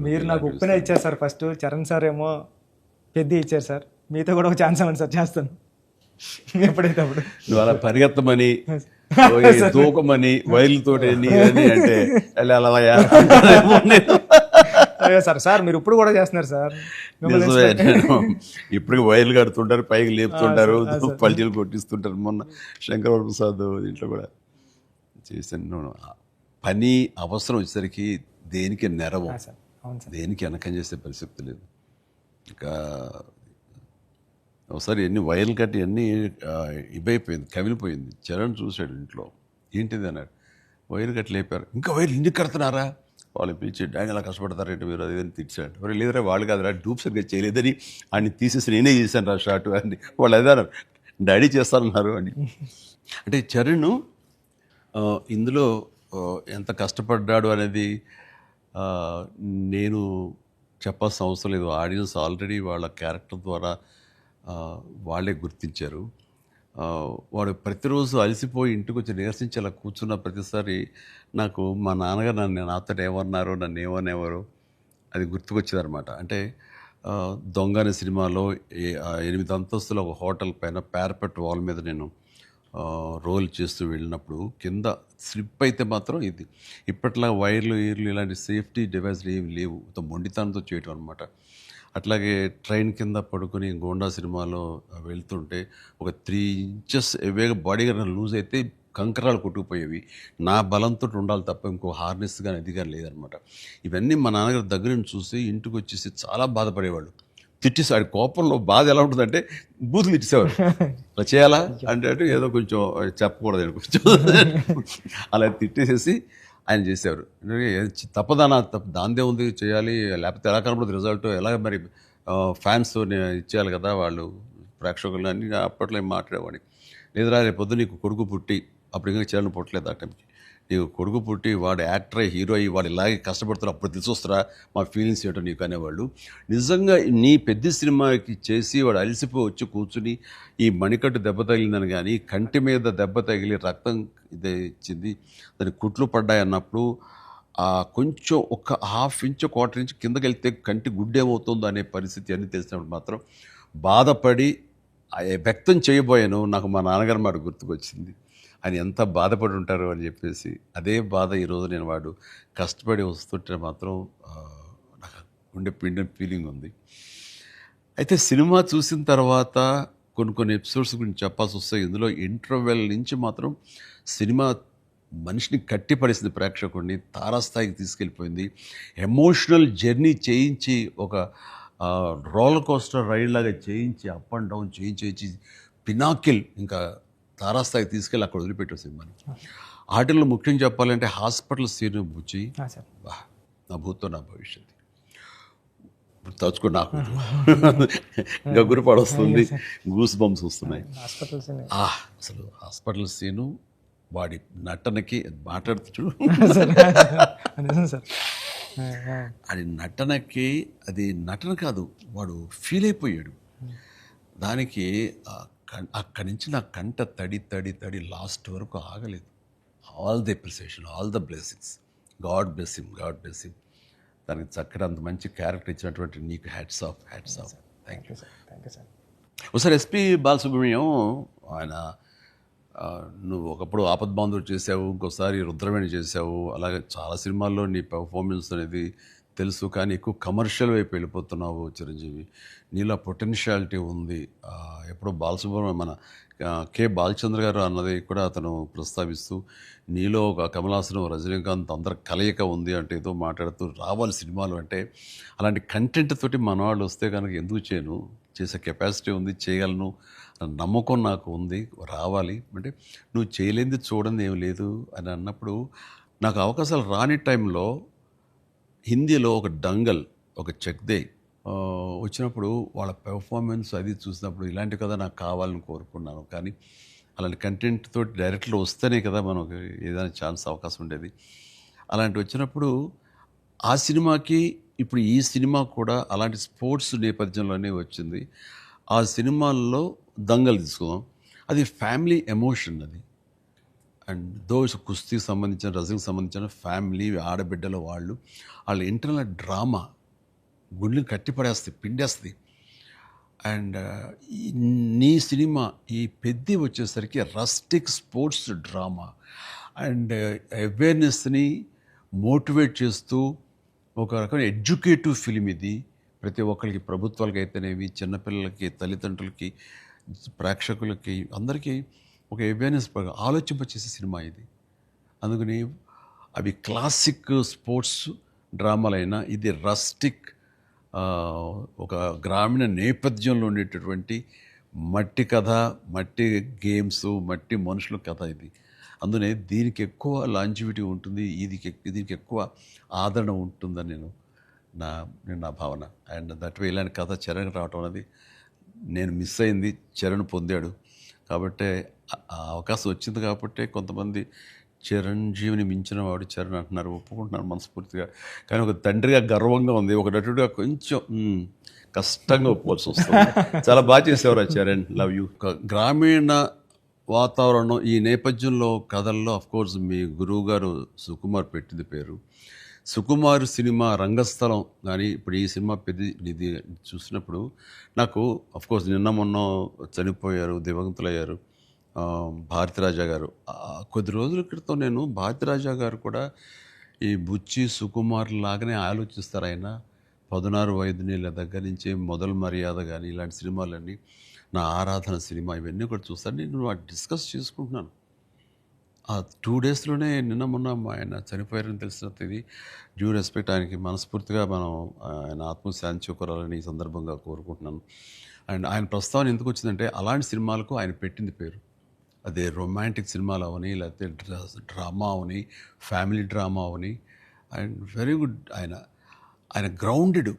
మీరు నాకు ఉప్పెన ఇచ్చారు సార్ ఫస్ట్, చరణ్ సార్ ఏమో పెద్ద ఇచ్చారు సార్. మీతో కూడా ఒక ఛాన్స్ ఇవ్వండి సార్, చేస్తాను ఎప్పుడైతే అప్పుడు. నువ్వు అలా పరిగెత్తమని దూకమని వైర్లతోటి అంటే అయ్యో సార్, సార్ మీరు ఇప్పుడు కూడా చేస్తున్నారు సార్. ఇప్పటికి వైర్లు కడుతుంటారు, పైకి లేపుతుంటారు, పల్టీలు కొట్టిస్తుంటారు. మొన్న శంకరవర ప్రసాద్ దీంట్లో కూడా చేశాను. పని అవసరం వచ్చేసరికి దేనికి నెరవం, దేనికి వెనకం చేసే పరిస్థితి లేదు. ఇంకా ఒకసారి ఎన్ని వైర్లు కట్టి అన్నీ ఇవైపోయింది, కమిలిపోయింది. చరణ్ చూశాడు ఇంట్లో, ఏంటిది అన్నాడు. వైర్లు కట్టి లేపారు. ఇంకా వైర్లు ఇంటికి కడుతున్నారా? వాళ్ళు పిలిచి డాడీ అలా కష్టపడతారేంటి మీరు, అది అని తిట్టాడు. మరి లేదురా వాళ్ళు కాదురా, డూప్ సరిగ్గా చేయలేదని ఆయన తీసేసి నేనే చేశాను రా షార్ట్ అని. వాళ్ళు అదే అన్నారు, డాడీ చేస్తారన్నారు అని. అంటే చరణ్ ఇందులో ఎంత కష్టపడ్డాడు అనేది నేను చెప్పాల్సిన అవసరం లేదు. ఆడియన్స్ ఆల్రెడీ వాళ్ళ క్యారెక్టర్ ద్వారా వాళ్ళే గుర్తించారు. వాడు ప్రతిరోజు అలసిపోయి ఇంటికి వచ్చి నీరసించి అలా కూర్చున్న ప్రతిసారి నాకు మా నాన్నగారు నాతో ఏమన్నారు, నన్ను ఏమనేవారు అది గుర్తుకొచ్చేదనమాట. అంటే దొంగ అనే సినిమాలో 8 అంతస్తుల ఒక హోటల్ పైన పారపెట్ వాల్ మీద నేను రోల్ చేస్తూ వెళ్ళినప్పుడు కింద స్లిప్ అయితే మాత్రం ఇది ఇప్పట్లా వైర్లు ఇలాంటి సేఫ్టీ డివైస్లు ఏమి లేవు, మొండితనంతో చేయటం అనమాట. అట్లాగే ట్రైన్ కింద పడుకొని గోండా సినిమాలో వెళ్తుంటే ఒక 3 ఇంచెస్ ఎవేగా బాడీ కానీ లూజ్ అయితే కంకరాలు కొట్టుకుపోయేవి. నా బలంతో ఉండాలి తప్ప ఇంకో హార్నెస్ కానీ అది కానీ లేదనమాట. ఇవన్నీ మా నాన్నగారి దగ్గర నుంచి చూసి ఇంటికి వచ్చేసి చాలా బాధపడేవాళ్ళు. తిట్టేసాడు. కోపంలో బాధ ఎలా ఉంటుందంటే బూతులు తిట్టేసేవాడు. అలా చేయాలా అంటే ఏదో కొంచెం చెప్పకూడదు కొంచెం అలా తిట్టేసేసి ఆయన చేసేవారు. తప్పదనా దాందే ఉంది చేయాలి, లేకపోతే ఎలా కనపడదు రిజల్ట్, ఎలా మరి ఫ్యాన్స్ ఇచ్చేయాలి కదా వాళ్ళు ప్రేక్షకులు అని అప్పట్లో ఏం మాట్లాడేవాడిని. లేదురా రేపు పొద్దు నీకు కొడుకు పుట్టి, అప్పుడు ఇంకా చేయాలని పుట్టలేదు ఆ టైంకి, నీకు కొడుకు పుట్టి వాడు యాక్టర్ అయ్యి హీరో అయ్యి వాడు ఇలాగే కష్టపడుతారు, అప్పుడు తెలిసి వస్తారా మా ఫీలింగ్స్ ఏంటో నీకు అనేవాళ్ళు. నిజంగా నీ పెద్ద సినిమాకి చేసి వాడు అలసిపోయి వచ్చి కూర్చుని ఈ మణికట్టు దెబ్బ తగిలిందని కానీ కంటి మీద దెబ్బ తగిలి రక్తం ఇదే ఇచ్చింది, దాని కుట్లు పడ్డాయి అన్నప్పుడు కొంచెం ఒక 1/2 ఇంచు 1/4 ఇంచు కిందకి వెళ్తే కంటి గుడ్డేమవుతుందో అనే పరిస్థితి అన్నీ తెలిసినప్పుడు మాత్రం బాధపడి వ్యక్తం చేయబోయాను. నాకు మా నాన్నగారు మాట గుర్తుకొచ్చింది, ఆయన ఎంత బాధపడి ఉంటారు అని చెప్పేసి. అదే బాధ ఈరోజు నేను వాడు కష్టపడి వస్తుంటే మాత్రం నాకు ఉండే పిండి ఫీలింగ్ ఉంది. అయితే సినిమా చూసిన తర్వాత కొన్ని ఎపిసోడ్స్ గురించి చెప్పాల్సి వస్తాయి. ఇందులో ఇంటర్వెల్ నుంచి మాత్రం సినిమా మనిషిని కట్టిపడేసింది, ప్రేక్షకుడిని తారాస్థాయికి తీసుకెళ్ళిపోయింది. ఎమోషనల్ జర్నీ చేయించి ఒక రోలర్ కోస్టర్ రైడ్ లాగా చేయించి అప్ అండ్ డౌన్ చేయించి పినాకిల్ ఇంకా తారాస్థాయికి తీసుకెళ్ళి అక్కడ వదిలిపెట్టారు సినిమాని. ఆటల్లో ముఖ్యం చెప్పాలంటే హాస్పిటల్ సీన్ బుచ్చి నా భూతో నా భవిష్యత్ తలుచుకో నాకు గగురుపాడు వస్తుంది, గూస్ బంప్స్ వస్తున్నాయి. అసలు హాస్పిటల్ సీను వాడి నటనకి మాట్లాడుతూ అది నటనకి, అది నటన కాదు, వాడు ఫీల్ అయిపోయాడు దానికి. అక్కడి నుంచి నా కంట తడి తడి తడి లాస్ట్ వరకు ఆగలేదు. All the appreciation, all the blessings, God bless him, God bless him. దానికి చక్కటి అంత మంచి క్యారెక్టర్ ఇచ్చినటువంటి నీకు hats off, hats off. Thank you sir. ఒకసారి ఎస్పి బాలసుబ్రహ్మణ్యం ఆయన నువ్వు ఒకప్పుడు ఆపద్బాంధవుడు చేసావు, ఇంకోసారి రుద్రవేణి చేసావు, అలాగే చాలా సినిమాల్లో నీ పర్ఫార్మెన్స్ అనేది తెలుసు, కానీ ఎక్కువ కమర్షియల్ వైపు వెళ్ళిపోతున్నావు చిరంజీవి. నీలో పొటెన్షియాలిటీ ఉంది. ఎప్పుడో బాలసుబ్రహ్మణ్యం మన కె బాలచంద్ర గారు అన్నది కూడా అతను ప్రస్తావిస్తూ నీలో ఒక కమలాసనం రజనీకాంత్ అందరి కలయిక ఉంది అంటే ఏదో మాట్లాడుతూ రావాలి సినిమాలు అంటే. అలాంటి కంటెంట్ తోటి మన వాళ్ళు వస్తే కనుక ఎందుకు చేయను, చేసే కెపాసిటీ ఉంది, చేయగలను నమ్మకం నాకు ఉంది, రావాలి అంటే. నువ్వు చేయలేనిది చూడండి ఏమి లేదు అని అన్నప్పుడు నాకు అవకాశాలు రాని టైంలో హిందీలో ఒక డంగల్, ఒక చెక్దే వచ్చినప్పుడు వాళ్ళ పెర్ఫార్మెన్స్ అది చూసినప్పుడు ఇలాంటి కదా నాకు కావాలని కోరుకున్నాను. కానీ అలాంటి కంటెంట్ తోటి డైరెక్ట్లో వస్తేనే కదా మనకు ఏదైనా ఛాన్స్ అవకాశం ఉండేది. అలాంటి వచ్చినప్పుడు ఆ సినిమాకి ఇప్పుడు ఈ సినిమా కూడా అలాంటి స్పోర్ట్స్ నేపథ్యంలోనే వచ్చింది. ఆ సినిమాల్లో దంగల్ తీసుకుందాం, అది ఫ్యామిలీ ఎమోషన్, అండ్ దోస్ కుస్తీకి సంబంధించిన రెజ్లింగ్కి సంబంధించిన ఫ్యామిలీ ఆడబిడ్డలు వాళ్ళ ఇంటర్నల్ డ్రామా గుండెని కట్టిపడేస్తుంది, పిండేస్తుంది. అండ్ నీ సినిమా ఈ పెద్ది వచ్చేసరికి రస్టిక్ స్పోర్ట్స్ డ్రామా అండ్ అవేర్నెస్ని మోటివేట్ చేస్తూ ఒక రకమైన ఎడ్యుకేటివ్ ఫిలిం ఇది. ప్రతి ఒక్కరికి, ప్రభుత్వాలకి అయితేనేవి, చిన్నపిల్లలకి, తల్లిదండ్రులకి, ప్రేక్షకులకి, అందరికీ ఒక అవేర్నెస్ ఆలోచింపచేసే సినిమా ఇది. అందుకని అవి క్లాసిక్ స్పోర్ట్స్ డ్రామాలైనా ఇది రస్టిక్ ఒక గ్రామీణ నేపథ్యంలో ఉండేటటువంటి మట్టి కథ, మట్టి గేమ్స్, మట్టి మనుషుల కథ ఇది. అందునే దీనికి ఎక్కువ లాంజివిటీ ఉంటుంది, దీనికి ఎక్కువ ఆదరణ ఉంటుందని నేను నా భావన. అండ్ దట్ వే ఇలాంటి కథ చరణ్ రావటం అనేది నేను మిస్ అయింది, చరణ్ పొందాడు. కాబట్టి ఆ అవకాశం వచ్చింది కాబట్టి కొంతమంది చిరంజీవిని మించిన వాడు చరణ్ అంటున్నారు, ఒప్పుకుంటున్నారు మనస్ఫూర్తిగా. కానీ ఒక తండ్రిగా గర్వంగా ఉంది, ఒక నటుడిగా కొంచెం కష్టంగా ఒప్పుకోవాల్సి వస్తుంది. చాలా బాగా చేసేవారు చరణ్, లవ్ యూ. గ్రామీణ వాతావరణం ఈ నేపథ్యంలో కథల్లో అఫ్కోర్స్ మీ గురువు గారు సుకుమార్ పెట్టింది పేరు. సుకుమార్ సినిమా రంగస్థలం కానీ ఇప్పుడు ఈ సినిమా ఇది చూసినప్పుడు నాకు అఫ్కోర్స్ నిన్న మొన్న చనిపోయారు, దివంగతులయ్యారు భారతిరాజా గారు. కొద్ది రోజుల క్రితం నేను భారతిరాజా గారు కూడా ఈ బుచ్చి సుకుమార్ లాగానే ఆలోచిస్తారు. ఆయన 16 వయదునీళ్ళ దగ్గర నుంచి మొదలు మర్యాద కానీ ఇలాంటి సినిమాలన్నీ, నా ఆరాధన సినిమా, ఇవన్నీ కూడా చూస్తాను. నేను డిస్కస్ చేసుకుంటున్నాను. ఆ 2 డేస్లోనే నిన్న మొన్న ఆయన చనిపోయారని తెలిసిన ఇది డ్యూ రెస్పెక్ట్ ఆయనకి మనస్ఫూర్తిగా మనం ఆయన ఆత్మశాంతి చేకూరాలని ఈ సందర్భంగా కోరుకుంటున్నాను. అండ్ ఆయన ప్రస్తావన ఎందుకు వచ్చిందంటే అలాంటి సినిమాలకు ఆయన పెట్టింది పేరు. అదే రొమాంటిక్ సినిమాలు అవని, లేకపోతే drama Avani, family drama Avani. And very good, ఆయన గ్రౌండెడ్.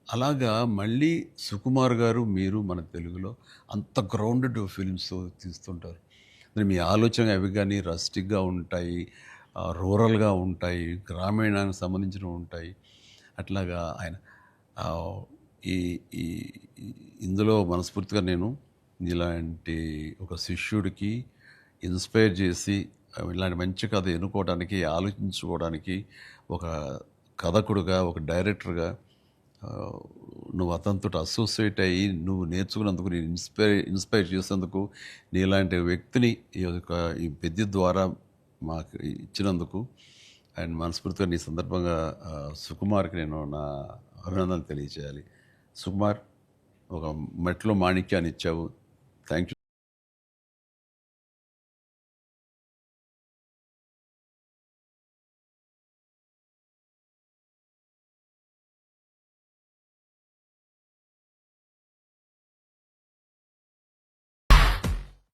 అలాగా మళ్ళీ సుకుమార్ గారు, మీరు మన తెలుగులో అంత గ్రౌండెడ్ ఫిల్మ్స్ తీస్తుంటారు. మీ ఆలోచన అవి కానీ రస్టిక్గా ఉంటాయి, రూరల్గా ఉంటాయి, గ్రామీణానికి సంబంధించినవి ఉంటాయి. అట్లాగా ఆయన ఈ ఇందులో మనస్ఫూర్తిగా నేను ఇలాంటి ఒక శిష్యుడికి ఇన్స్పైర్ చేసి ఇలాంటి మంచి కథ ఎన్నుకోవడానికి, ఆలోచించుకోవడానికి ఒక కథకుడుగా, ఒక డైరెక్టర్గా నువ్వు అతనితో అసోసియేట్ అయ్యి నువ్వు నేర్చుకున్నందుకు, నేను ఇన్స్పైర్ చేసేందుకు, నీలాంటి వ్యక్తిని ఈ పెద్ద ద్వారా మాకు ఇచ్చినందుకు అండ్ మనస్ఫూర్తిగా నీ సందర్భంగా సుకుమార్కి నేను నా అభినందనలు తెలియజేయాలి. సుకుమార్, ఒక మెట్లో మాణిక్యాన్ని ఇచ్చావు. Thank you.